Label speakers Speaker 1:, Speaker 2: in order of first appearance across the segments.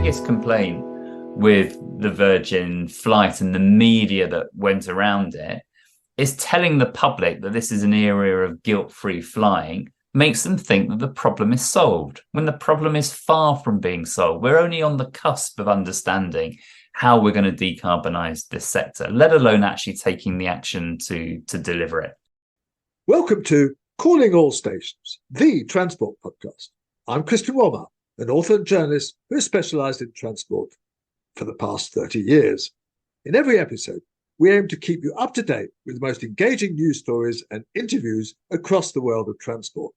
Speaker 1: biggest complaint with the Virgin flight and the media that went around it is telling the public that this is an era of guilt-free flying makes them think that the problem is solved, when the problem is far from being solved. We're only on the cusp of understanding how we're going to decarbonize this sector, let alone actually taking the action to deliver it.
Speaker 2: Welcome to Calling All Stations, the transport podcast. I'm Christian Walmart, an author and journalist who has specialised in transport for the past 30 years. In every episode, we aim to keep you up to date with the most engaging news stories and interviews across the world of transport.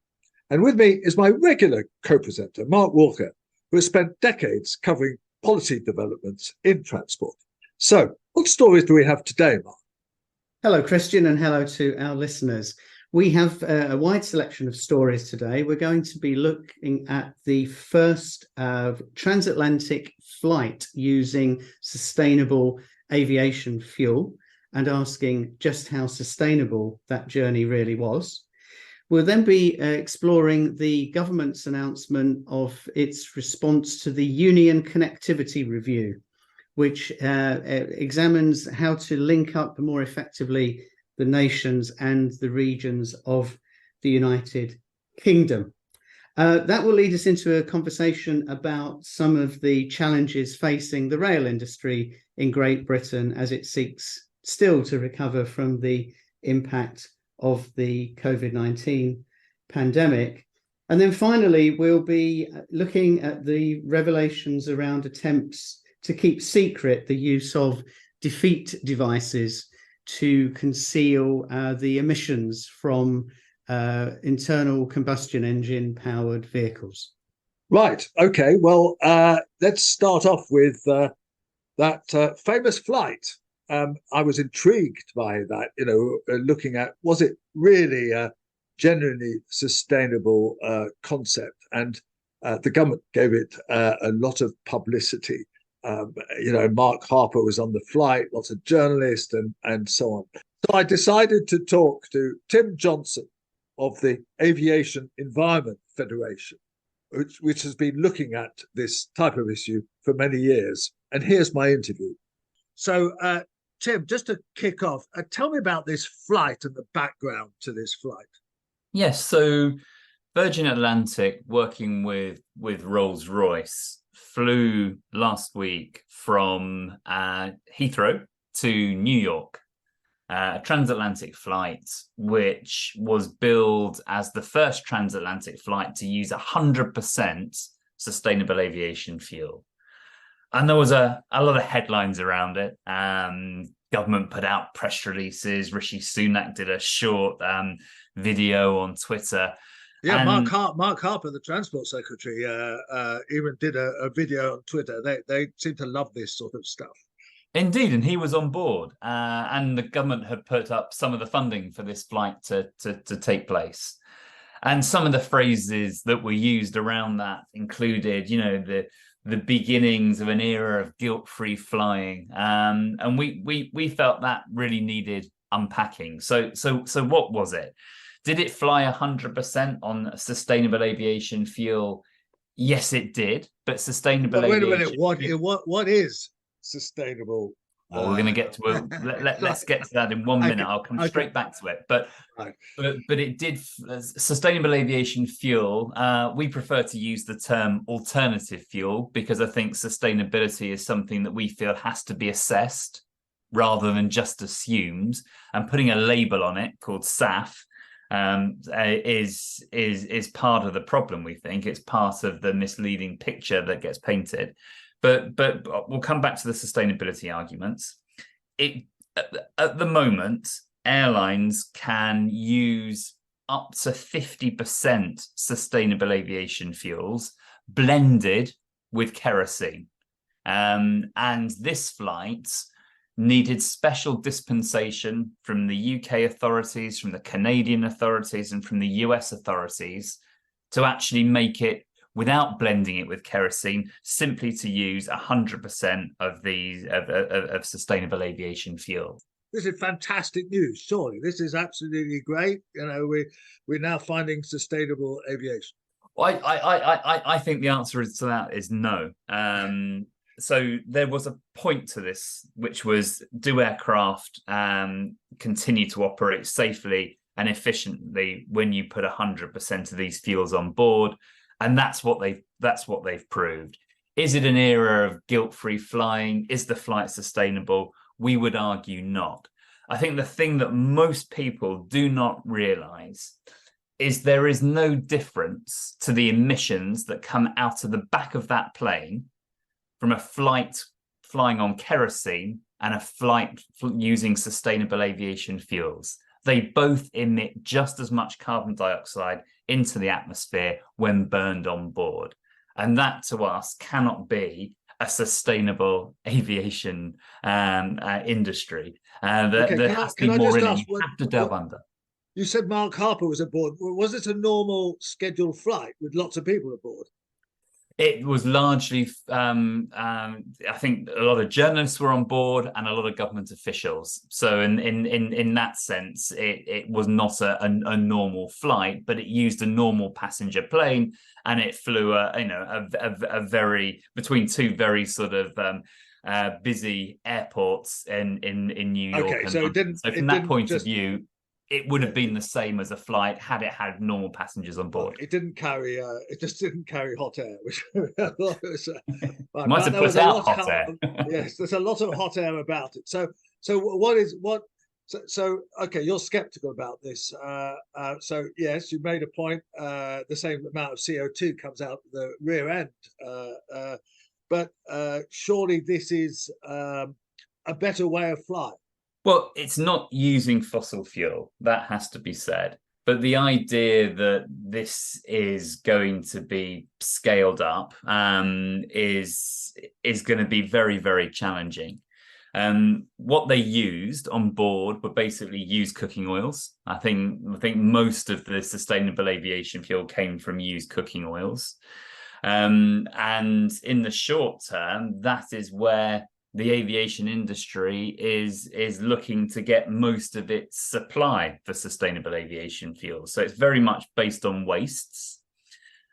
Speaker 2: And with me is my regular co-presenter, Mark Walker, who has spent decades covering policy developments in transport. So, what stories do we have today, Mark?
Speaker 3: Hello, Christian, and hello to our listeners. We have a wide selection of stories today. We're going to be looking at the first transatlantic flight using sustainable aviation fuel and asking just how sustainable that journey really was. We'll then be exploring the government's announcement of its response to the Union Connectivity Review, which examines how to link up more effectively the nations and the regions of the United Kingdom. That will lead us into a conversation about some of the challenges facing the rail industry in Great Britain as it seeks still to recover from the impact of the COVID-19 pandemic. And then finally, we'll be looking at the revelations around attempts to keep secret the use of defeat devices to conceal the emissions from internal combustion engine powered vehicles.
Speaker 2: Right. Okay. Well, let's start off with that famous flight. I was intrigued by that, looking at, was it really a genuinely sustainable concept? And the government gave it a lot of publicity. Mark Harper was on the flight, lots of journalists and so on. So I decided to talk to Tim Johnson of the Aviation Environment Federation, which has been looking at this type of issue for many years. And here's my interview. So, Tim, just to kick off, tell me about this flight and the background to this flight.
Speaker 1: Yes, so Virgin Atlantic, working with Rolls-Royce, flew last week from Heathrow to New York, a transatlantic flight, which was billed as the first transatlantic flight to use 100% sustainable aviation fuel. And there was a lot of headlines around it. Government put out press releases. Rishi Sunak did a short video on Twitter.
Speaker 2: Yeah, Mark Harper, the Transport Secretary, even did a video on Twitter. They seem to love this sort of stuff.
Speaker 1: Indeed, and he was on board. And the government had put up some of the funding for this flight to take place. And some of the phrases that were used around that included, the beginnings of an era of guilt-free flying, and we felt that really needed unpacking. So what was it? Did it fly 100% on sustainable aviation fuel? Yes, it did. But sustainable aviation.
Speaker 2: Wait a minute. What is sustainable?
Speaker 1: Well, we're going to get to it. Let's get to that in 1 minute. I'll come straight back to it. But it did sustainable aviation fuel. We prefer to use the term alternative fuel because I think sustainability is something that we feel has to be assessed rather than just assumed. And putting a label on it called SAF is part of the problem. We think it's part of the misleading picture that gets painted. But we'll come back to the sustainability arguments. At the moment, airlines can use up to 50% sustainable aviation fuels blended with kerosene. And this flight needed special dispensation from the UK authorities, from the Canadian authorities, and from the US authorities to actually make it, without blending it with kerosene, simply to use 100% of sustainable aviation fuel.
Speaker 2: This is fantastic news, surely. This is absolutely great. We're now finding sustainable aviation.
Speaker 1: I think the answer to that is no. So there was a point to this, which was, do aircraft continue to operate safely and efficiently when you put 100% of these fuels on board? And that's what they've proved. Is it an era of guilt-free flying? Is the flight sustainable? We would argue not. I think the thing that most people do not realize is there is no difference to the emissions that come out of the back of that plane from a flight flying on kerosene and a flight using sustainable aviation fuels. They both emit just as much carbon dioxide into the atmosphere when burned on board. And that to us cannot be a sustainable aviation industry. There has to be more in it. You have to delve under.
Speaker 2: You said Mark Harper was aboard. Was it a normal scheduled flight with lots of people aboard?
Speaker 1: It was largely, I think a lot of journalists were on board and a lot of government officials. So in that sense, it was not a normal flight, but it used a normal passenger plane, and it flew a very, between two very sort of busy airports in New York.
Speaker 2: Okay, so
Speaker 1: from that point of view, it would have been the same as a flight had it had normal passengers on board.
Speaker 2: It didn't carry. It just didn't carry hot air, which I thought it was.
Speaker 1: Might have put out hot air.
Speaker 2: Yes, there's a lot of hot air about it. So okay, you're skeptical about this. So yes, you made a point. The same amount of CO2 comes out the rear end, but surely this is a better way of flying.
Speaker 1: Well, it's not using fossil fuel, that has to be said. But the idea that this is going to be scaled up is going to be very, very challenging. What they used on board were basically used cooking oils. I think most of the sustainable aviation fuel came from used cooking oils. And in the short term, that is where the aviation industry is looking to get most of its supply for sustainable aviation fuel. So it's very much based on wastes.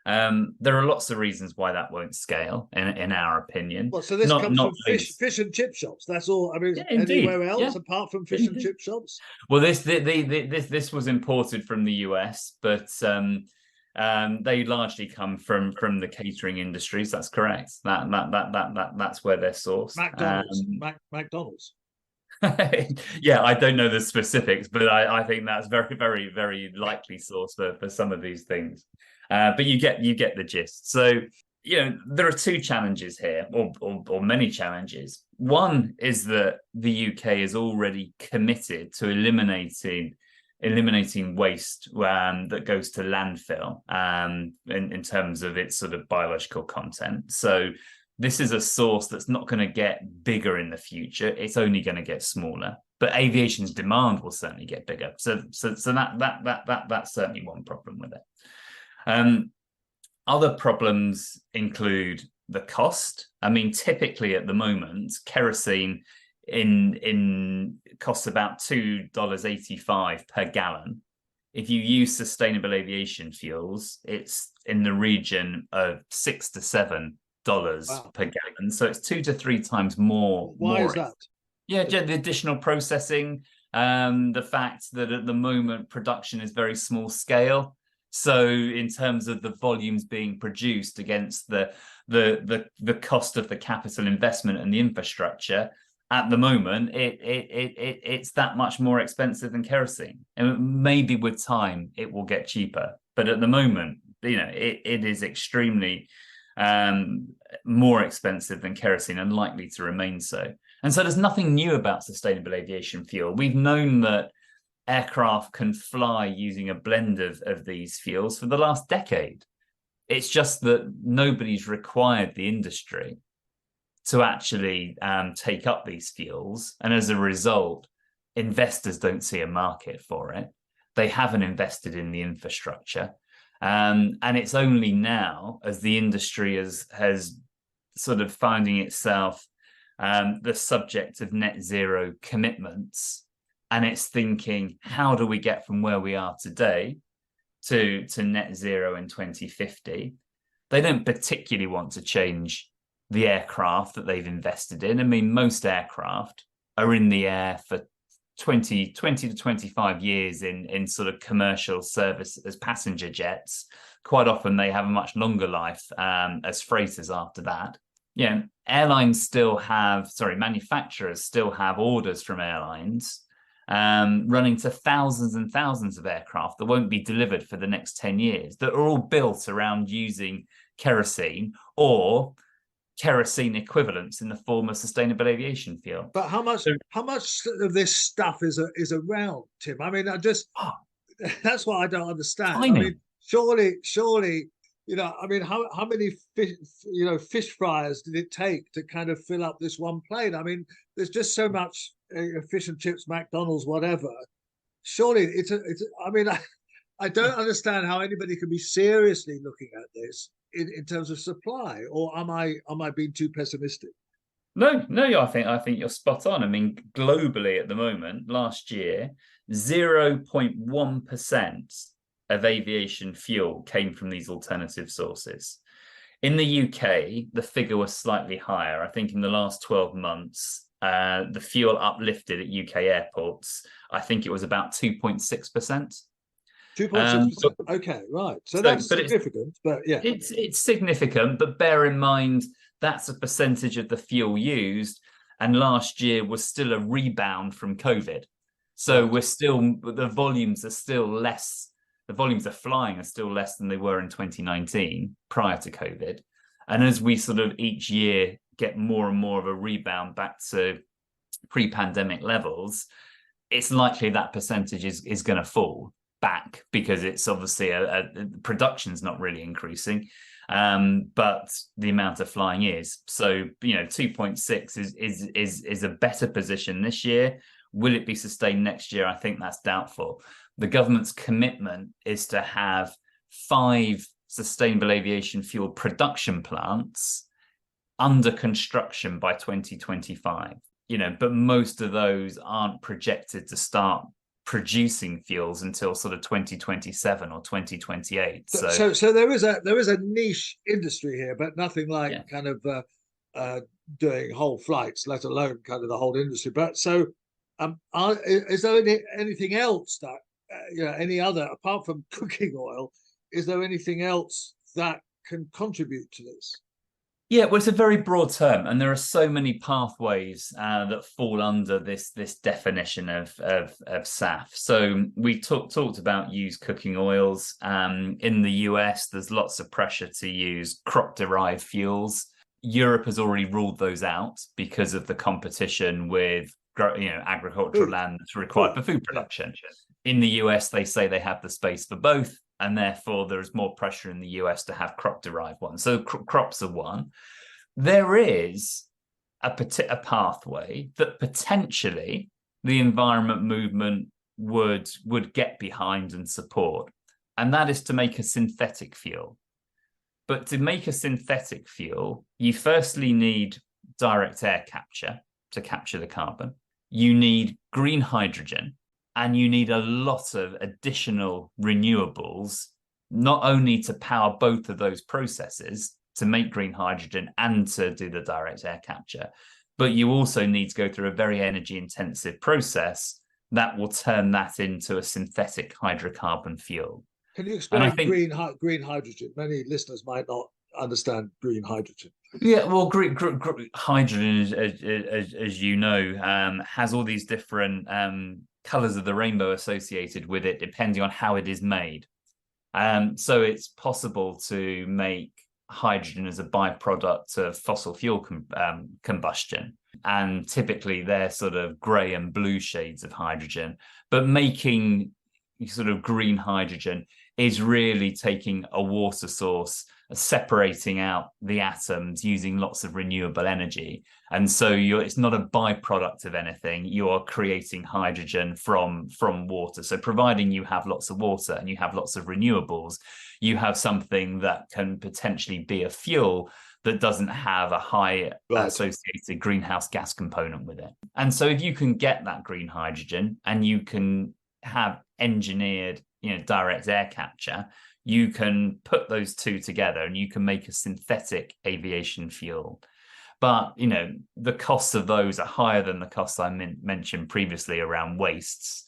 Speaker 1: There are lots of reasons why that won't scale, in our opinion.
Speaker 2: Well, so this comes from fish and chip shops. That's all. I mean, anywhere else apart from fish and chip shops?
Speaker 1: Well, this was imported from the US, but they largely come from the catering industries. That's correct. That's where they're sourced.
Speaker 2: McDonald's.
Speaker 1: Yeah, I don't know the specifics, but I think that's very, very, very likely source for some of these things. But you get the gist. So there are two challenges here, or many challenges. One is that the UK is already committed to eliminating waste that goes to landfill in terms of its sort of biological content. So this is a source that's not going to get bigger in the future. It's only going to get smaller. But aviation's demand will certainly get bigger. So that's certainly one problem with it. Other problems include the cost. I mean, typically at the moment, kerosene in costs about $2.85 per gallon. If you use sustainable aviation fuels, it's in the region of $6 to $7 per gallon. So it's 2 to 3 times more.
Speaker 2: Why is that?
Speaker 1: Yeah, the additional processing, the fact that at the moment production is very small scale. So in terms of the volumes being produced against the cost of the capital investment and the infrastructure, at the moment, it's that much more expensive than kerosene. And maybe with time, it will get cheaper. But at the moment, it is extremely more expensive than kerosene and likely to remain so. And so there's nothing new about sustainable aviation fuel. We've known that aircraft can fly using a blend of these fuels for the last decade. It's just that nobody's required the industry to actually take up these fuels. And as a result, investors don't see a market for it. They haven't invested in the infrastructure. And it's only now, as the industry has sort of finding itself the subject of net zero commitments, and it's thinking, how do we get from where we are today to net zero in 2050. They don't particularly want to change the aircraft that they've invested in. I mean, most aircraft are in the air for 20 to 25 years in sort of commercial service as passenger jets. Quite often they have a much longer life as freighters after that. Yeah, manufacturers still have orders from airlines running to thousands and thousands of aircraft that won't be delivered for the next 10 years, that are all built around using kerosene or kerosene equivalents in the form of sustainable aviation fuel.
Speaker 2: But how much of this stuff is around, Tim? I mean, that's what I don't understand. I mean, surely, I mean, how many fish fryers did it take to kind of fill up this one plane? I mean, there's just so much fish and chips, McDonald's, whatever. Surely I mean, I don't understand how anybody can be seriously looking at this in terms of supply, or am I being too pessimistic?
Speaker 1: No, I think you're spot on. I mean, globally at the moment, last year, 0.1% of aviation fuel came from these alternative sources. In the UK, the figure was slightly higher. I think in the last 12 months, the fuel uplifted at UK airports, I think it was about 2.6%.
Speaker 2: 2.6%. Okay, right. So that's significant, but yeah.
Speaker 1: It's significant, but bear in mind that's a percentage of the fuel used, and last year was still a rebound from COVID. So the volumes are still less. The volumes of flying are still less than they were in 2019 prior to COVID. And as we sort of each year get more and more of a rebound back to pre-pandemic levels, it's likely that percentage is going to fall back, because it's obviously production's not really increasing, but the amount of flying is. So 2.6 is a better position this year. Will it be sustained next year? I think that's doubtful. The government's commitment is to have 5 sustainable aviation fuel production plants under construction by 2025. But most of those aren't projected to start producing fuels until sort of 2027 or 2028.
Speaker 2: So there is a niche industry here, but nothing like kind of doing whole flights, let alone kind of the whole industry. But so is there anything else that any other, apart from cooking oil, is there anything else that can contribute to this?
Speaker 1: Yeah, well, it's a very broad term, and there are so many pathways that fall under this definition of SAF. So we talked about used cooking oils. In the US, there's lots of pressure to use crop-derived fuels. Europe has already ruled those out because of the competition with agricultural land that's required for food production. In the US, they say they have the space for both, and therefore there is more pressure in the US to have crop-derived ones. So crops are one. There is a pathway that potentially the environment movement would get behind and support, and that is to make a synthetic fuel. But to make a synthetic fuel, you firstly need direct air capture to capture the carbon. You need green hydrogen, and you need a lot of additional renewables, not only to power both of those processes, to make green hydrogen and to do the direct air capture, but you also need to go through a very energy intensive process that will turn that into a synthetic hydrocarbon fuel.
Speaker 2: Can you explain green hydrogen? Many listeners might not understand green hydrogen.
Speaker 1: Yeah, well, green hydrogen, as you know, has all these different colors of the rainbow associated with it, depending on how it is made. So it's possible to make hydrogen as a byproduct of fossil fuel combustion. And typically they're sort of gray and blue shades of hydrogen. But making sort of green hydrogen is really taking a water source, separating out the atoms using lots of renewable energy. And so it's not a byproduct of anything. You are creating hydrogen from water. So providing you have lots of water and you have lots of renewables, you have something that can potentially be a fuel that doesn't have a high associated greenhouse gas component with it. And so if you can get that green hydrogen and you can have engineered direct air capture, you can put those two together and you can make a synthetic aviation fuel. But, the costs of those are higher than the costs I mentioned previously around wastes.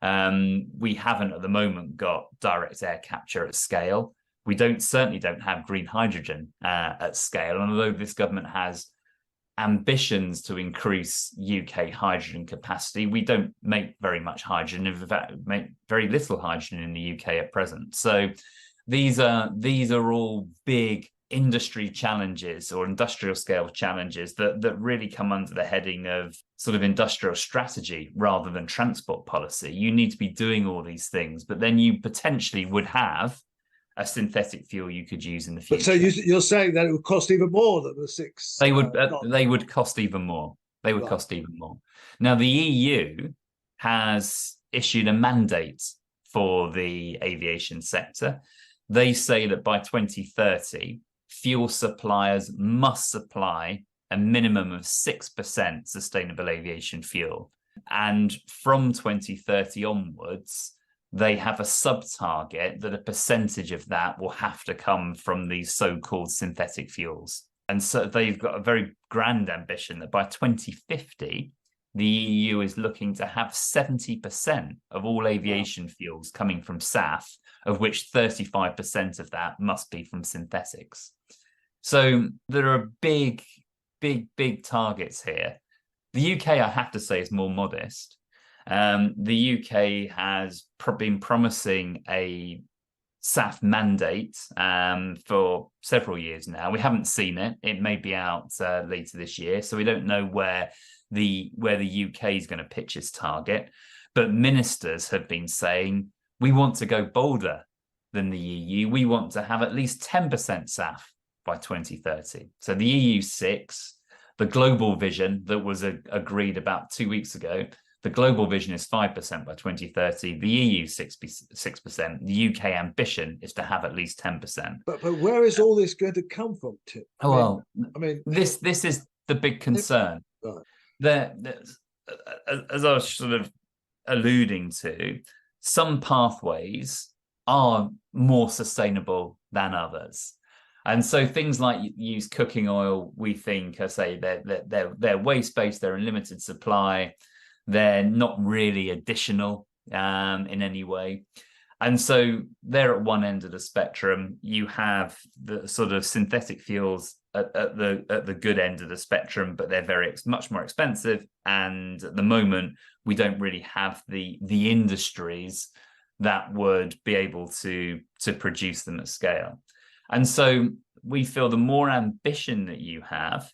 Speaker 1: We haven't at the moment got direct air capture at scale. We certainly don't have green hydrogen at scale. And although this government has ambitions to increase UK hydrogen capacity, we don't make very much hydrogen. In fact, make very little hydrogen in the UK at present. So these are all big industry challenges or industrial scale challenges that really come under the heading of sort of industrial strategy rather than transport policy. You need to be doing all these things, but then you potentially would have a synthetic fuel you could use in the future.
Speaker 2: But so you're saying that it would cost even more than the six?
Speaker 1: They would cost even more. They would cost even more. Now, the EU has issued a mandate for the aviation sector. They say that by 2030, fuel suppliers must supply a minimum of 6% sustainable aviation fuel. And from 2030 onwards, they have a sub-target that a percentage of that will have to come from these so-called synthetic fuels. And so they've got a very grand ambition that by 2050, the EU is looking to have 70% of all aviation fuels coming from SAF, of which 35% of that must be from synthetics. So there are big targets here. The UK, I have to say, is more modest. The UK has been promising a SAF mandate for several years now. We haven't seen it. It may be out later this year, so we don't know where the UK is going to pitch its target. But ministers have been saying, we want to go bolder than the EU. We want to have at least 10% SAF by 2030. So the EU 6, the global vision that was agreed about 2 weeks ago, the global vision is 5% by 2030, the EU 6%, the UK ambition is to have at least 10%.
Speaker 2: But where is all this going to come from, Tim? I mean,
Speaker 1: this is the big concern. Right. As I was sort of alluding to, some pathways are more sustainable than others. And so things like used cooking oil, we think, they're waste-based, they're in limited supply, they're not really additional in any way. And so they're at one end of the spectrum. You have the sort of synthetic fuels at the good end of the spectrum, but they're much more expensive. And at the moment, we don't really have the industries that would be able to produce them at scale. And so we feel the more ambition that you have,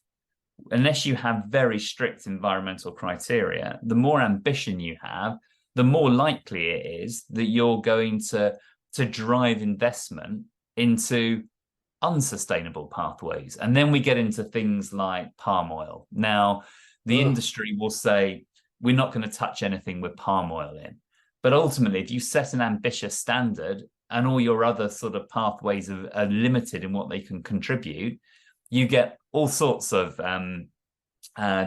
Speaker 1: unless you have very strict environmental criteria, the more ambition you have, the more likely it is that you're going to drive investment into unsustainable pathways. And then we get into things like palm oil. Now, the industry will say, we're not going to touch anything with palm oil in. But ultimately, if you set an ambitious standard and all your other sort of pathways are limited in what they can contribute, you get all sorts of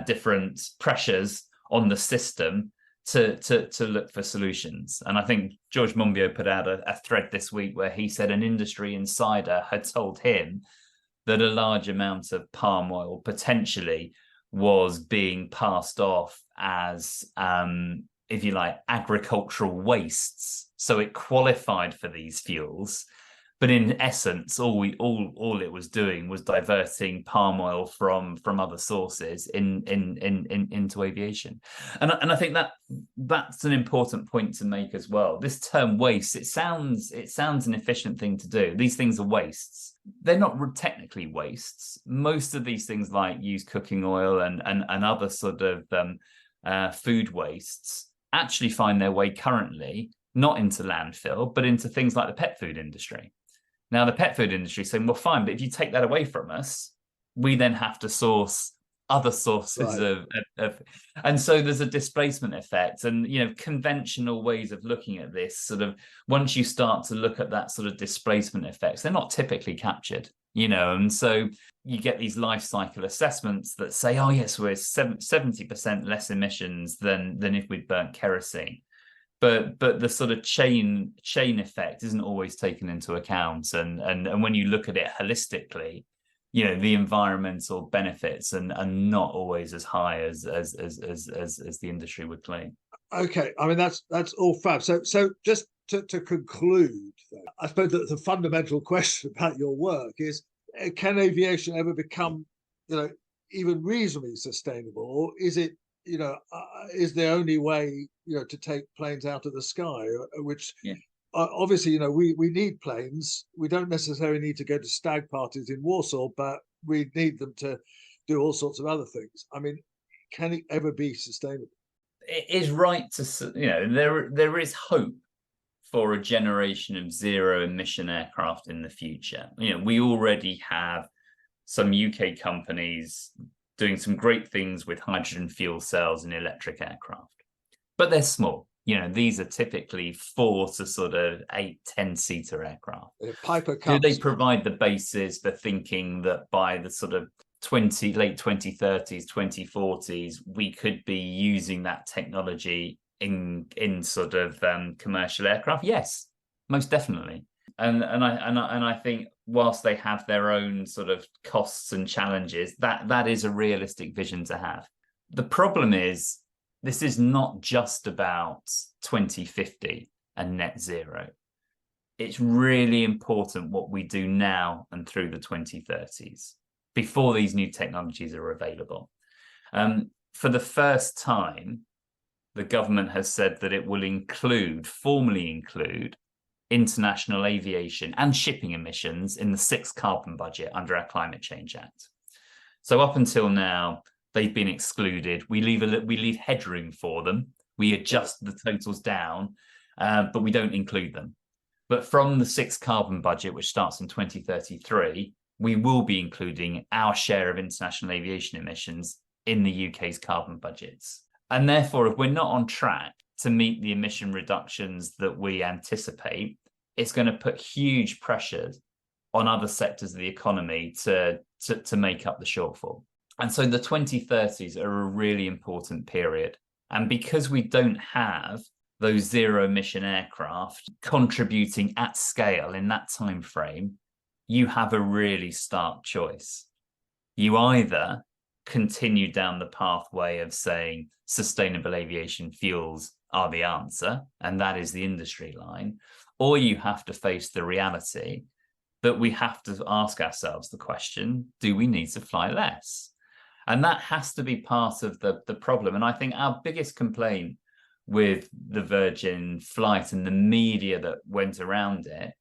Speaker 1: different pressures on the system to look for solutions. And I think George Monbiot put out a thread this week where he said an industry insider had told him that a large amount of palm oil potentially was being passed off as, if you like, agricultural wastes. So it qualified for these fuels. But in essence, all it was doing was diverting palm oil from other sources into aviation, and I think that's an important point to make as well. This term waste, it sounds an efficient thing to do. These things are wastes. They're not technically wastes. Most of these things, like used cooking oil and other sort of food wastes, actually find their way currently not into landfill, but into things like the pet food industry. Now, the pet food industry is saying, well, fine, but if you take that away from us, we then have to source other sources of and so there's a displacement effect. And, conventional ways of looking at this sort of, once you start to look at that sort of displacement effects, they're not typically captured, and so you get these life cycle assessments that say, oh, yes, we're 70% less emissions than if we'd burnt kerosene. but the sort of chain effect isn't always taken into account. And when you look at it holistically, the environmental benefits are not always as high as the industry would claim.
Speaker 2: Okay, I mean that's all fab. So just to conclude, I suppose that the fundamental question about your work is: can aviation ever become, even reasonably sustainable, or is it, is the only way, to take planes out of the sky? Which, obviously, we need planes. We don't necessarily need to go to stag parties in Warsaw, but we need them to do all sorts of other things. I mean, can it ever be sustainable?
Speaker 1: It is right to, there is hope for a generation of zero emission aircraft in the future. We already have some UK companies doing some great things with hydrogen fuel cells and electric aircraft, but they're small. These are typically 4 to sort of 8, 10-seater aircraft.
Speaker 2: Piper
Speaker 1: Do they provide the basis for thinking that by the sort of late 2030s, 2040s, we could be using that technology in sort of commercial aircraft? Yes, most definitely. And I think whilst they have their own sort of costs and challenges, that is a realistic vision to have. The problem is, this is not just about 2050 and net zero. It's really important what we do now and through the 2030s, before these new technologies are available. For the first time, the government has said that it will formally include international aviation and shipping emissions in the 6th carbon budget under our Climate Change Act. So up until now, they've been excluded. We leave headroom for them. We adjust the totals down, but we don't include them. But from the 6th carbon budget, which starts in 2033, we will be including our share of international aviation emissions in the UK's carbon budgets. And therefore, if we're not on track to meet the emission reductions that we anticipate, it's going to put huge pressures on other sectors of the economy to make up the shortfall. And so the 2030s are a really important period. And because we don't have those zero emission aircraft contributing at scale in that time frame, you have a really stark choice. You either continue down the pathway of saying sustainable aviation fuels are the answer, and that is the industry line, or you have to face the reality that we have to ask ourselves the question, do we need to fly less? And that has to be part of the problem. And I think our biggest complaint with the Virgin flight and the media that went around it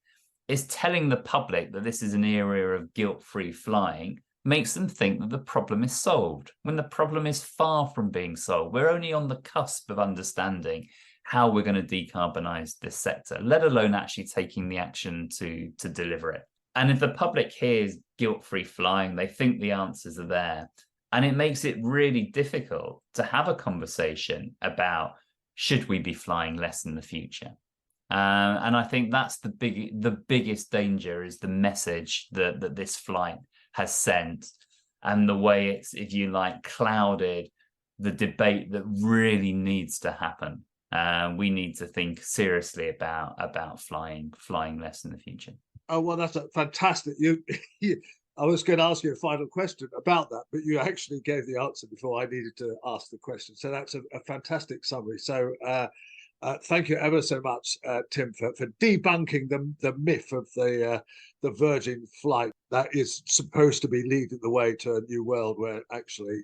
Speaker 1: is telling the public that this is an era of guilt-free flying makes them think that the problem is solved, when the problem is far from being solved. We're only on the cusp of understanding how we're going to decarbonize this sector, let alone actually taking the action to deliver it. And if the public hears guilt-free flying, they think the answers are there. And it makes it really difficult to have a conversation about, should we be flying less in the future? And I think that's the biggest danger, is the message that this flight has sent, and the way it's, if you like, clouded the debate that really needs to happen. We need to think seriously about flying less in the future.
Speaker 2: Oh, well, that's a fantastic. I was going to ask you a final question about that, but you actually gave the answer before I needed to ask the question. So that's a fantastic summary. So thank you ever so much, Tim, for debunking the myth of the Virgin flight that is supposed to be leading the way to a new world, where actually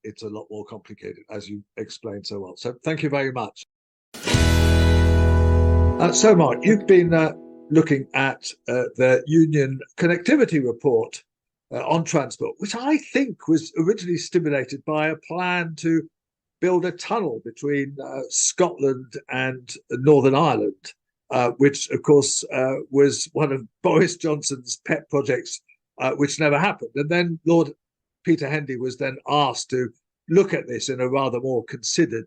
Speaker 2: it's a lot more complicated, as you explained so well. So thank you very much. So, Mark, you've been looking at the Union Connectivity Report on transport, which I think was originally stimulated by a plan to build a tunnel between Scotland and Northern Ireland, which, of course, was one of Boris Johnson's pet projects, which never happened. And then Lord Peter Hendy was then asked to look at this in a rather more considered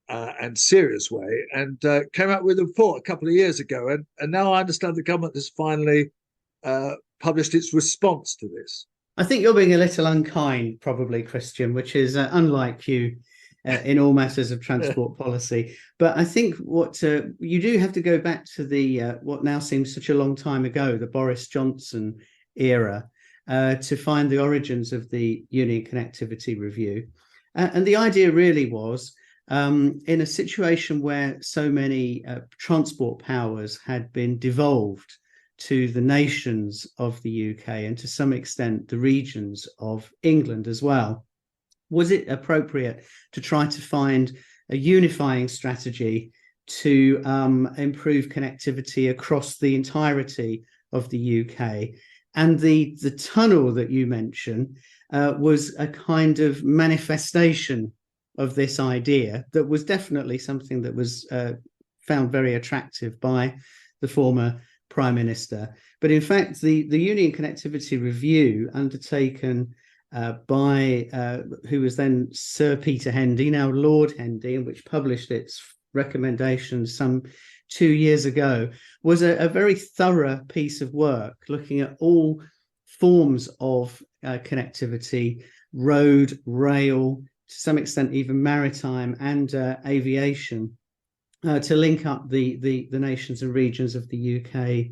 Speaker 2: and serious way, and came out with a report a couple of years ago. And now I understand the government has finally published its response to this.
Speaker 3: I think you're being a little unkind, probably, Christian, which is unlike you. in all matters of transport policy. But I think what you do have to go back to the what now seems such a long time ago, the Boris Johnson era, to find the origins of the Union Connectivity Review. And the idea really was, in a situation where so many transport powers had been devolved to the nations of the UK and to some extent the regions of England as well, was it appropriate to try to find a unifying strategy to improve connectivity across the entirety of the UK? And the tunnel that you mentioned was a kind of manifestation of this idea that was definitely something that was found very attractive by the former Prime Minister. But in fact, the Union Connectivity Review, undertaken by who was then Sir Peter Hendy, now Lord Hendy, and which published its recommendations some 2 years ago, was a very thorough piece of work looking at all forms of connectivity, road, rail, to some extent even maritime and aviation, to link up the nations and regions of the UK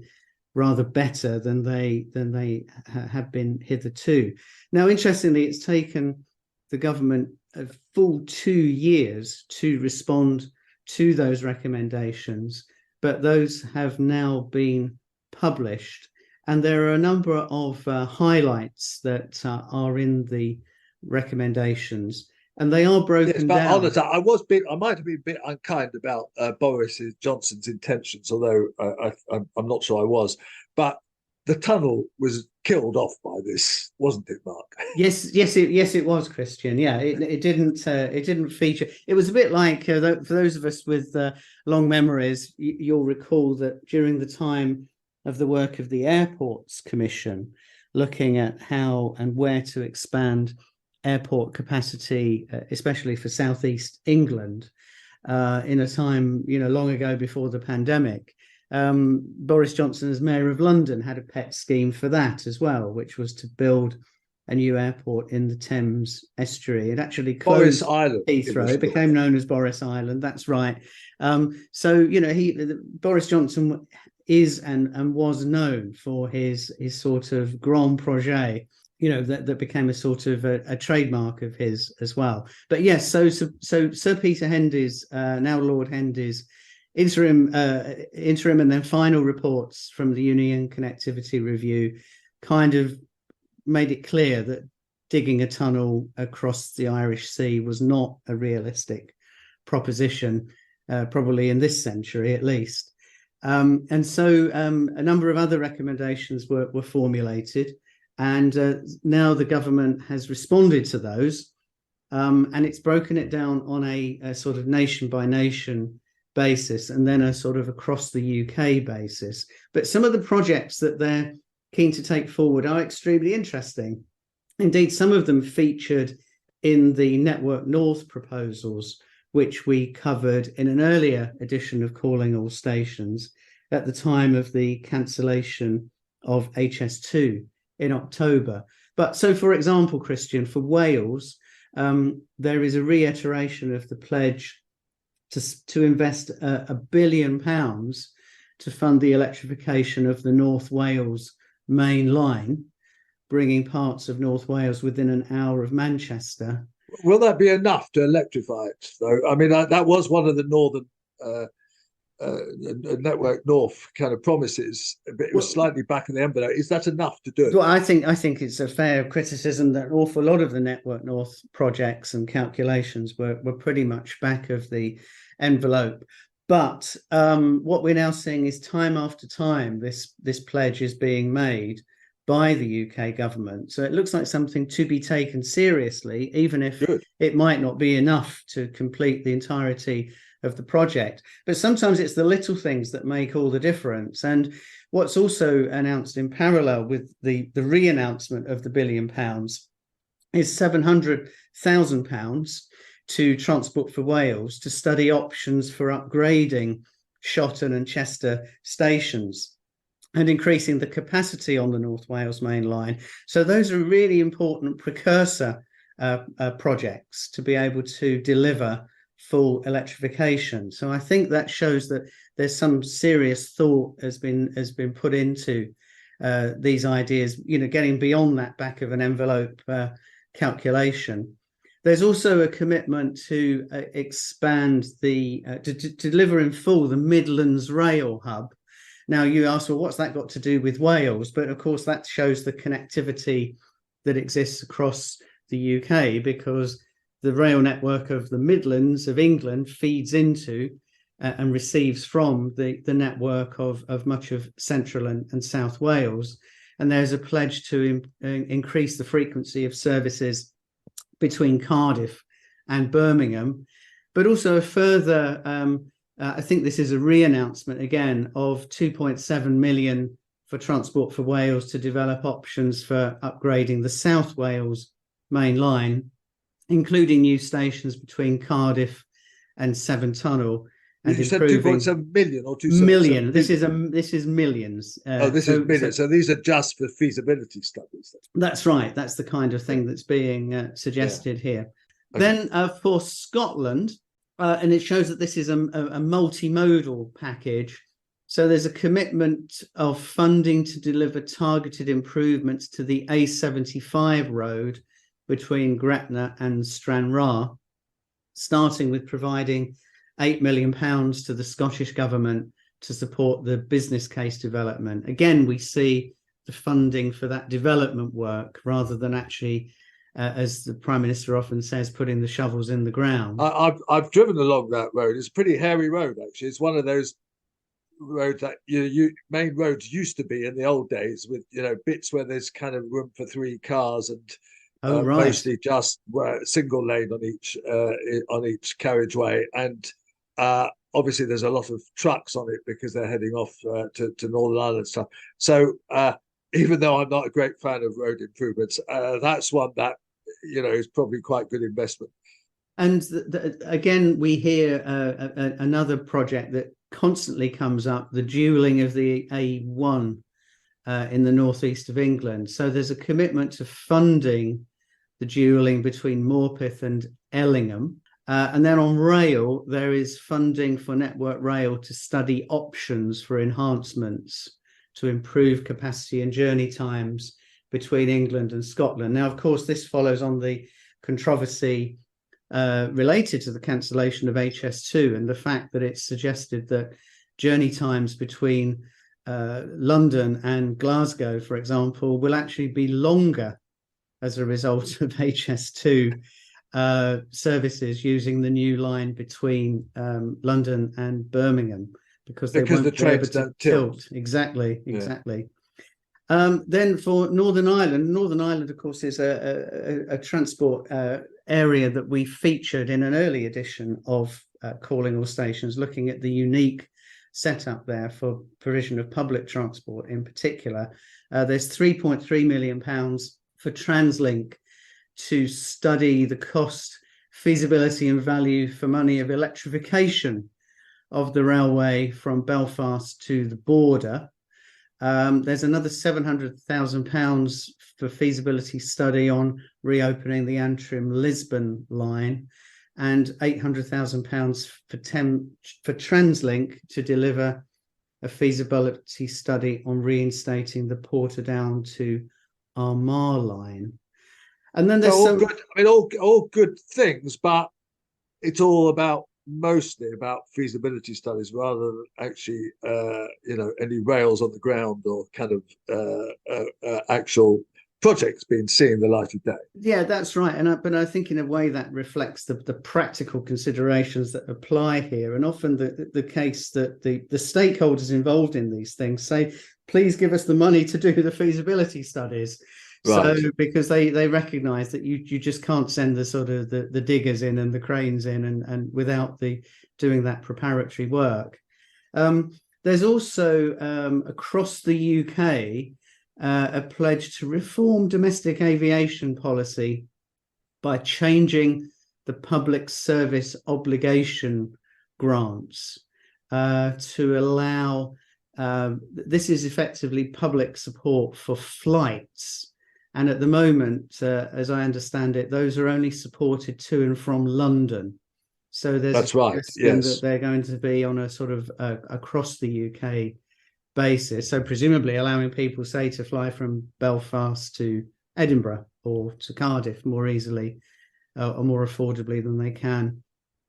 Speaker 3: rather better than they have been hitherto. Now, interestingly, it's taken the government a full 2 years to respond to those recommendations, but those have now been published, and there are a number of highlights that are in the recommendations, and they are broken down.
Speaker 2: Honestly, I might have been a bit unkind about Boris Johnson's intentions, although I'm not sure I was. But the tunnel was killed off by this, wasn't it, Mark?
Speaker 3: Yes, it was, Christian. Yeah, it didn't feature. It was a bit like for those of us with long memories, you'll recall that during the time of the work of the Airports Commission, looking at how and where to expand airport capacity, especially for Southeast England, in a time long ago before the pandemic. Boris Johnson, as Mayor of London, had a pet scheme for that as well, which was to build a new airport in the Thames estuary. It actually closed
Speaker 2: Boris Island.
Speaker 3: Heathrow. It became known as Boris Island. That's right. Boris Johnson is and was known for his sort of grand projet, that became a sort of a trademark of his as well. But yes, so Sir Peter Hendy's, now Lord Hendy's, interim and then final reports from the Union Connectivity Review kind of made it clear that digging a tunnel across the Irish Sea was not a realistic proposition, probably in this century at least. And so a number of other recommendations were formulated, and now the government has responded to those, and it's broken it down on a sort of nation by nation basis, and then a sort of across the UK basis. But some of the projects that they're keen to take forward are extremely interesting. Indeed, some of them featured in the Network North proposals, which we covered in an earlier edition of Calling All Stations at the time of the cancellation of HS2 in October. But so, for example, Christian, for Wales, there is a reiteration of the pledge to invest £1 billion to fund the electrification of the North Wales main line, bringing parts of North Wales within an hour of Manchester.
Speaker 2: Will that be enough to electrify it, though? I mean, that was one of the Northern Network North kind of promises, but it was slightly back of the envelope. Is that enough to do it?
Speaker 3: Well, I think it's a fair criticism that an awful lot of the Network North projects and calculations were pretty much back of the envelope. But what we're now seeing is time after time this pledge is being made by the UK government. So it looks like something to be taken seriously, even if it might not be enough to complete the entirety of the project. But sometimes it's the little things that make all the difference. And what's also announced in parallel with the re-announcement of the £1 billion is £700,000 to Transport for Wales to study options for upgrading Shotton and Chester stations and increasing the capacity on the North Wales main line. So those are a really important precursor projects to be able to deliver full electrification. So I think that shows that there's some serious thought has been put into these ideas, getting beyond that back of an envelope calculation. There's also a commitment to expand to deliver in full the Midlands Rail Hub. Now you ask, well, what's that got to do with Wales? But of course that shows the connectivity that exists across the UK, because the rail network of the Midlands of England feeds into and receives from the network of much of Central and South Wales. And there's a pledge to increase the frequency of services between Cardiff and Birmingham, but also a further, I think this is a re-announcement again, of 2.7 million for Transport for Wales to develop options for upgrading the South Wales main line, including new stations between Cardiff and Severn Tunnel. And
Speaker 2: you said 2.7 million or 2
Speaker 3: million. This is millions.
Speaker 2: This is millions. So these are just for feasibility studies.
Speaker 3: That's right. That's the kind of thing that's being suggested here. Okay. Then for Scotland, and it shows that this is a multimodal package. So there's a commitment of funding to deliver targeted improvements to the A75 road between Gretna and Stranraer, starting with providing £8 million to the Scottish government to support the business case development. Again, we see the funding for that development work rather than actually, as the Prime Minister often says, putting the shovels in the ground.
Speaker 2: I've driven along that road. It's a pretty hairy road, actually. It's one of those roads that main roads used to be in the old days, with bits where there's kind of room for 3 cars and mostly just single lane on each carriageway. And obviously there's a lot of trucks on it because they're heading off to Northern Ireland stuff. So even though I'm not a great fan of road improvements, that's one that is probably quite good investment.
Speaker 3: And again, we hear another project that constantly comes up, the dualling of the A1 in the northeast of England. So there's a commitment to funding the dualling between Morpeth and Ellingham. And then on rail, there is funding for Network Rail to study options for enhancements to improve capacity and journey times between England and Scotland. Now, of course, this follows on the controversy related to the cancellation of HS2 and the fact that it's suggested that journey times between London and Glasgow, for example, will actually be longer as a result of HS2 services using the new line between London and Birmingham, because the trains don't tilt. Exactly. Then for Northern Ireland, of course, is a transport area that we featured in an early edition of Calling All Stations, looking at the unique setup there for provision of public transport in particular. There's £3.3 million for TransLink to study the cost, feasibility and value for money of electrification of the railway from Belfast to the border. There's another £700,000 for feasibility study on reopening the Antrim-Lisbon line, and £800,000 for TransLink to deliver a feasibility study on reinstating the Portadown to Armagh line. And then there's
Speaker 2: all good things, but it's all mostly about feasibility studies rather than actually any rails on the ground or kind of actual projects seeing the light of day.
Speaker 3: Yeah, that's right. But I think in a way that reflects the practical considerations that apply here, and often the case that the stakeholders involved in these things say, please give us the money to do the feasibility studies. Right. So because they recognize that you just can't send the sort of the diggers in and the cranes in and without doing that preparatory work. There's also across the UK a pledge to reform domestic aviation policy by changing the public service obligation grants to allow this is effectively public support for flights And at the moment, as I understand it, those are only supported to and from London. So there's
Speaker 2: That's right.
Speaker 3: Yes,
Speaker 2: Yes,
Speaker 3: that they're going to be on a sort of across the UK basis. So presumably allowing people, say, to fly from Belfast to Edinburgh or to Cardiff more easily or more affordably than they can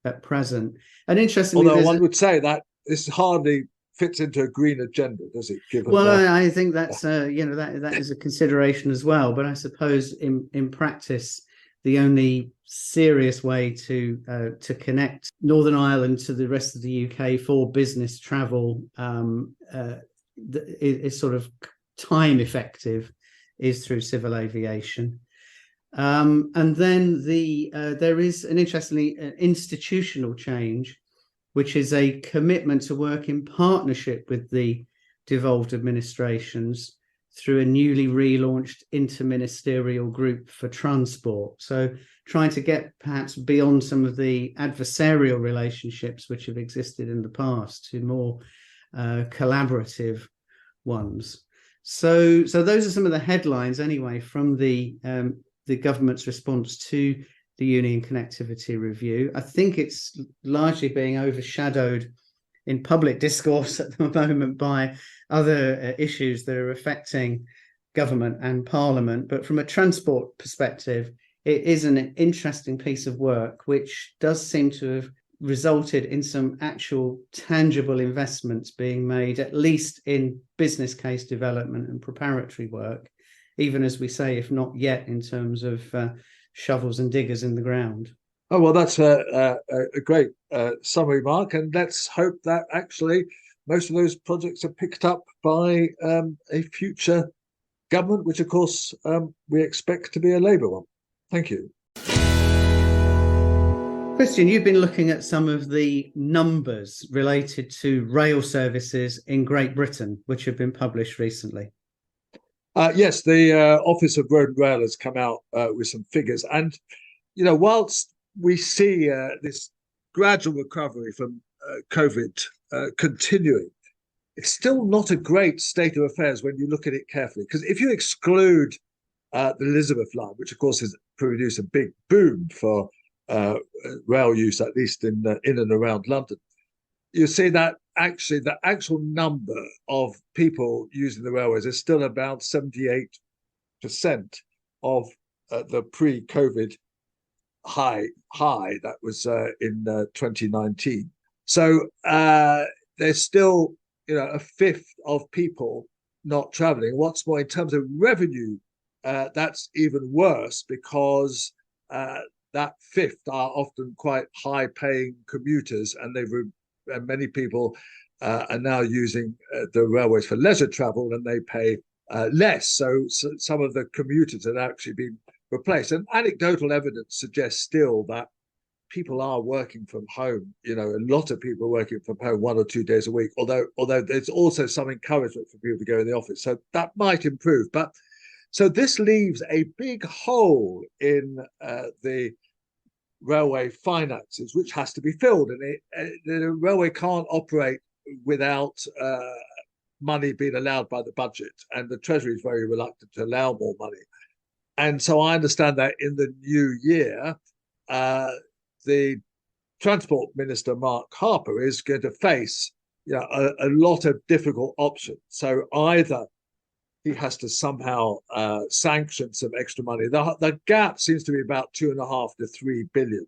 Speaker 3: at present. And interestingly,
Speaker 2: although one would say that this hardly fits into a green agenda, does it? Given
Speaker 3: I think that's that is a consideration as well. But I suppose in practice, the only serious way to connect Northern Ireland to the rest of the UK for business travel is sort of time effective is through civil aviation. And then there is an interestingly institutional change, which is a commitment to work in partnership with the devolved administrations through a newly relaunched interministerial group for transport. So trying to get perhaps beyond some of the adversarial relationships which have existed in the past to more collaborative ones. So those are some of the headlines anyway from the government's response to the Union Connectivity Review. I think it's largely being overshadowed in public discourse at the moment by other issues that are affecting government and Parliament. But from a transport perspective, it is an interesting piece of work, which does seem to have resulted in some actual tangible investments being made, at least in business case development and preparatory work, even as we say, if not yet in terms of shovels and diggers in the ground.
Speaker 2: Oh, well, that's a great summary, Mark. And let's hope that actually most of those projects are picked up by a future government, which, of course, we expect to be a Labour one. Thank you.
Speaker 3: Christian, you've been looking at some of the numbers related to rail services in Great Britain, which have been published recently.
Speaker 2: Yes, the Office of Road and Rail has come out with some figures. And, whilst we see this gradual recovery from COVID continuing, it's still not a great state of affairs when you look at it carefully. Because if you exclude the Elizabeth line, which, of course, has produced a big boom for rail use, at least in and around London, you see that actually the actual number of people using the railways is still about 78% of the pre-COVID high that was in 2019. So there's still a fifth of people not traveling. What's more, in terms of revenue, that's even worse, because that fifth are often quite high-paying commuters, and many people are now using the railways for leisure travel, and they pay less. So some of the commuters have actually been replaced. And anecdotal evidence suggests still that people are working from home. A lot of people are working from home 1 or 2 days a week, although there's also some encouragement for people to go in the office. So that might improve. But so this leaves a big hole in the railway finances, which has to be filled. And the railway can't operate without money being allowed by the budget. And the Treasury is very reluctant to allow more money. And so I understand that in the new year, the Transport Minister, Mark Harper, is going to face a lot of difficult options. So either he has to somehow sanction some extra money. The gap seems to be about 2.5 to 3 billion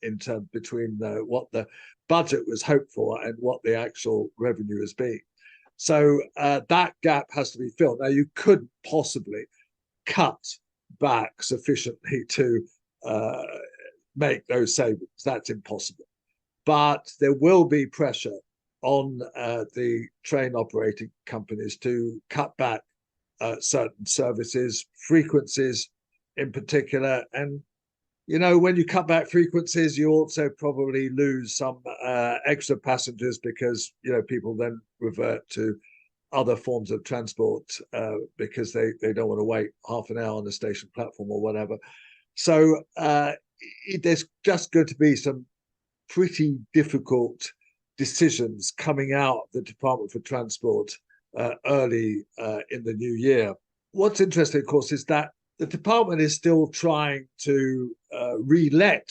Speaker 2: in terms between what the budget was hoped for and what the actual revenue has been. So that gap has to be filled. Now, you couldn't possibly cut back sufficiently to make those savings. That's impossible. But there will be pressure on the train operating companies to cut back certain services, frequencies in particular. And, when you cut back frequencies, you also probably lose some extra passengers, because, people then revert to other forms of transport because they don't want to wait half an hour on the station platform or whatever. So there's just going to be some pretty difficult decisions coming out of the Department for Transport early in the new year. what's interesting, of course, is that the department is still trying to re-let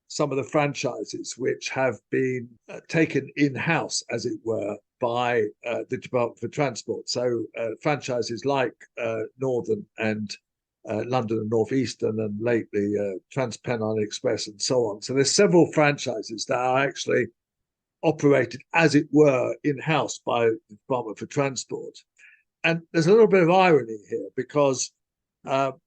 Speaker 2: some of the franchises which have been taken in-house, as it were, by the Department for Transport. So franchises like Northern and London and North Eastern, and lately Trans-Pennine Express and so on. So there's several franchises that are actually operated, as it were, in-house by the Department for Transport. And there's a little bit of irony here, because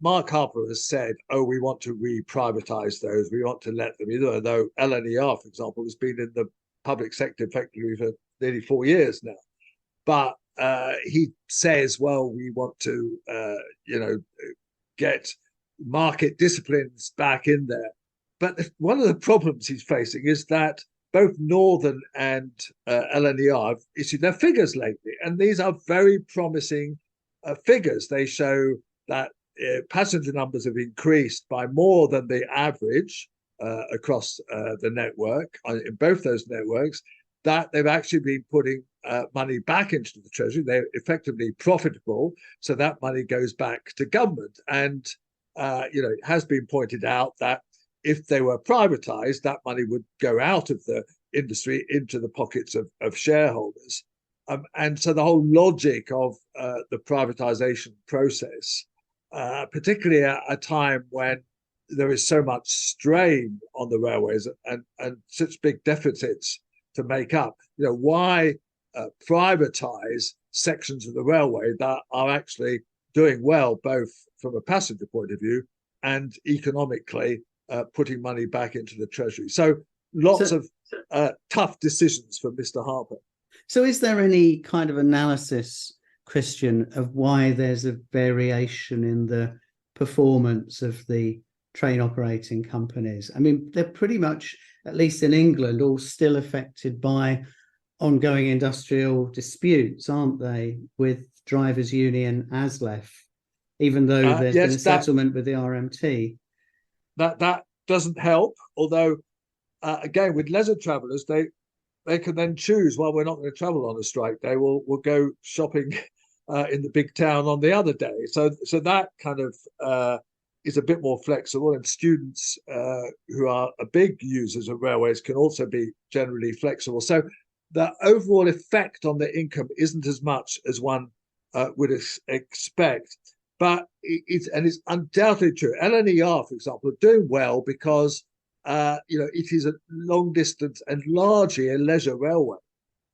Speaker 2: Mark Harper has said, oh, we want to re-privatize those, we want to let them, even though LNER, for example, has been in the public sector effectively for nearly 4 years now. But he says, well, we want to, get market disciplines back in there. But one of the problems he's facing is that both Northern and LNER have issued their figures lately, and these are very promising figures. They show that passenger numbers have increased by more than the average across the network, in both those networks, that they've actually been putting money back into the Treasury. They're effectively profitable, so that money goes back to government. And it has been pointed out that if they were privatized, that money would go out of the industry into the pockets of shareholders. And so the whole logic of the privatization process, particularly at a time when there is so much strain on the railways and such big deficits to make up, why privatize sections of the railway that are actually doing well, both from a passenger point of view and economically, putting money back into the Treasury. So lots of tough decisions for Mr. Harper.
Speaker 3: So is there any kind of analysis, Christian, of why there's a variation in the performance of the train operating companies? I mean, they're pretty much, at least in England, all still affected by ongoing industrial disputes, aren't they, with drivers' union ASLEF, even though there's been a settlement with the RMT?
Speaker 2: That doesn't help, although again, with leisure travellers, they can then choose, well, we're not going to travel on a strike day, we'll go shopping in the big town on the other day. So that kind of is a bit more flexible, and students who are big users of railways can also be generally flexible. So the overall effect on the income isn't as much as one would expect. But it's undoubtedly true. LNER, for example, are doing well because it is a long distance and largely a leisure railway.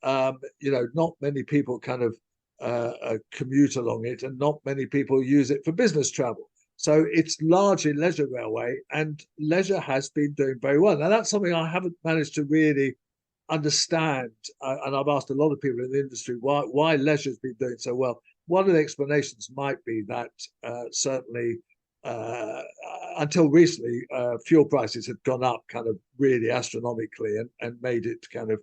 Speaker 2: Not many people kind of commute along it, and not many people use it for business travel. So it's largely leisure railway, and leisure has been doing very well. Now, that's something I haven't managed to really understand, and I've asked a lot of people in the industry why leisure has been doing so well. One of the explanations might be that certainly until recently, fuel prices had gone up kind of really astronomically, and made it kind of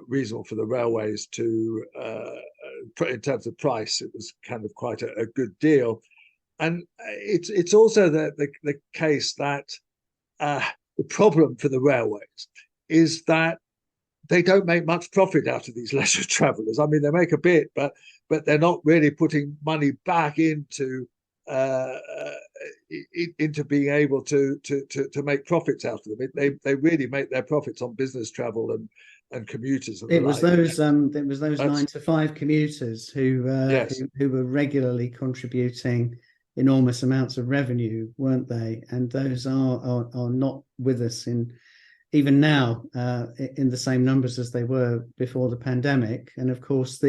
Speaker 2: reasonable for the railways to, in terms of price, it was kind of quite a good deal. And it's also the case that the problem for the railways is that they don't make much profit out of these leisure travellers. I mean, they make a bit, but they're not really putting money back into being able to make profits out of them. They really make their profits on business travel and commuters. And
Speaker 3: it was those 9 to 5 commuters who were regularly contributing enormous amounts of revenue, weren't they? And those are not with us even now in the same numbers as they were before the pandemic. And of course,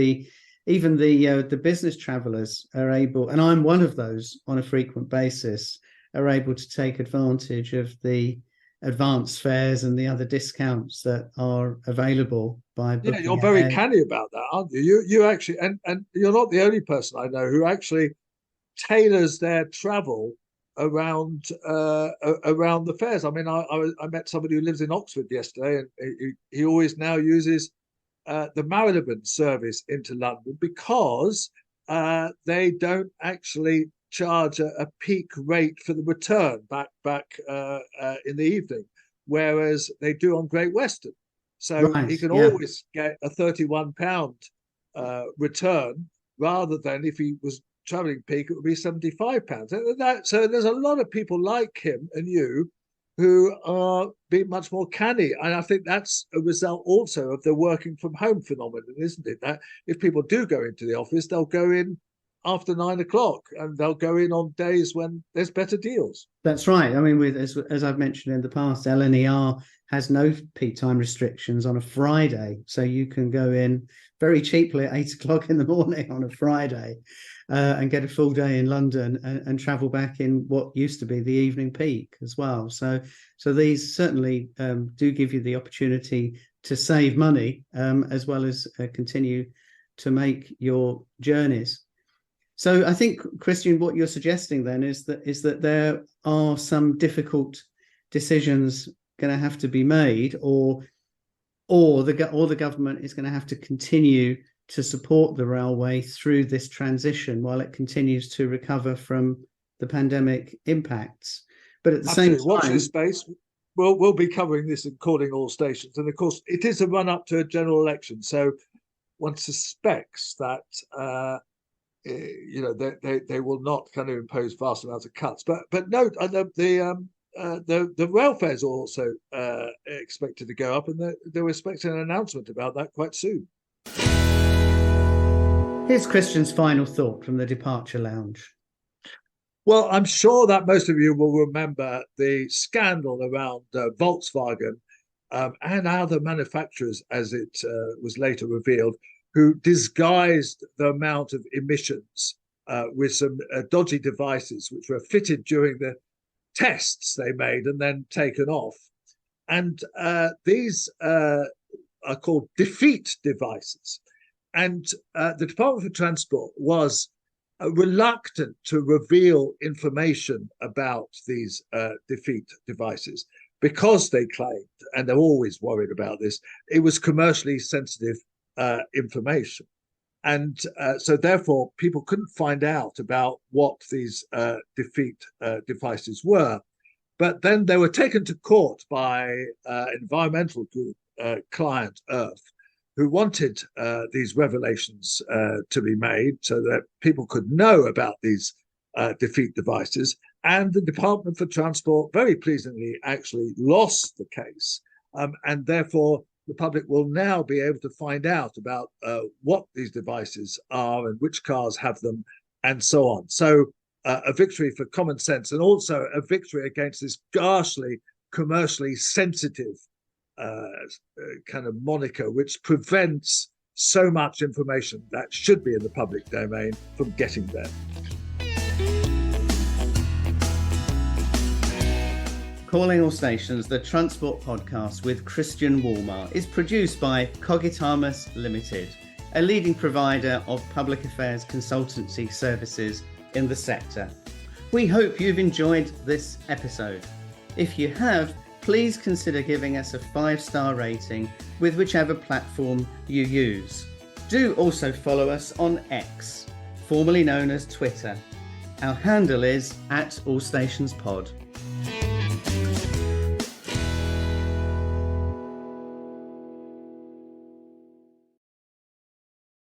Speaker 3: even the business travellers are able, and I'm one of those on a frequent basis, are able to take advantage of the advanced fares and the other discounts that are available by booking.
Speaker 2: Yeah, you're very canny about that, aren't you? You actually, and you're not the only person I know who actually tailors their travel around the fares. I mean, I met somebody who lives in Oxford yesterday, and he always now uses the Marylebone service into London because they don't actually charge a peak rate for the return back in the evening, whereas they do on Great Western. So he can always get a £31 return, rather than if he was travelling peak, it would be £75. So there's a lot of people like him and you who are being much more canny. And I think that's a result also of the working from home phenomenon, isn't it? That if people do go into the office, they'll go in after 9 o'clock and they'll go in on days when there's better deals.
Speaker 3: That's right. I mean, as I've mentioned in the past, LNER has no peak time restrictions on a Friday. So you can go in very cheaply at 8 o'clock in the morning on a Friday and get a full day in London and travel back in what used to be the evening peak as well. So these certainly do give you the opportunity to save money as well as continue to make your journeys. So I think, Christian, what you're suggesting then is that there are some difficult decisions going to have to be made, or the government is going to have to continue to support the railway through this transition while it continues to recover from the pandemic impacts. But at the same time,
Speaker 2: watch this space. We'll be covering this and calling all stations, and of course, it is a run up to a general election, so one suspects that. They will not kind of impose vast amounts of cuts, but note the rail fares are also expected to go up, and they're expecting an announcement about that quite soon.
Speaker 3: Here's Christian's final thought from the Departure Lounge.
Speaker 2: Well, I'm sure that most of you will remember the scandal around Volkswagen and other manufacturers, as it was later revealed, who disguised the amount of emissions with some dodgy devices which were fitted during the tests they made and then taken off. And these are called defeat devices. And the Department for Transport was reluctant to reveal information about these defeat devices because they claimed, and they're always worried about this, it was commercially sensitive information. And so therefore people couldn't find out about what these defeat devices were. But then they were taken to court by environmental group Client Earth, who wanted these revelations to be made so that people could know about these defeat devices. And the Department for Transport very pleasingly actually lost the case. And therefore the public will now be able to find out about what these devices are and which cars have them and so on. So a victory for common sense, and also a victory against this ghastly, commercially sensitive kind of moniker, which prevents so much information that should be in the public domain from getting there.
Speaker 3: Calling All Stations, the Transport Podcast with Christian Walmart, is produced by Cogitamus Limited, a leading provider of public affairs consultancy services in the sector. We hope you've enjoyed this episode. If you have, please consider giving us a 5-star rating with whichever platform you use. Do also follow us on X, formerly known as Twitter. Our handle is @AllStationsPod.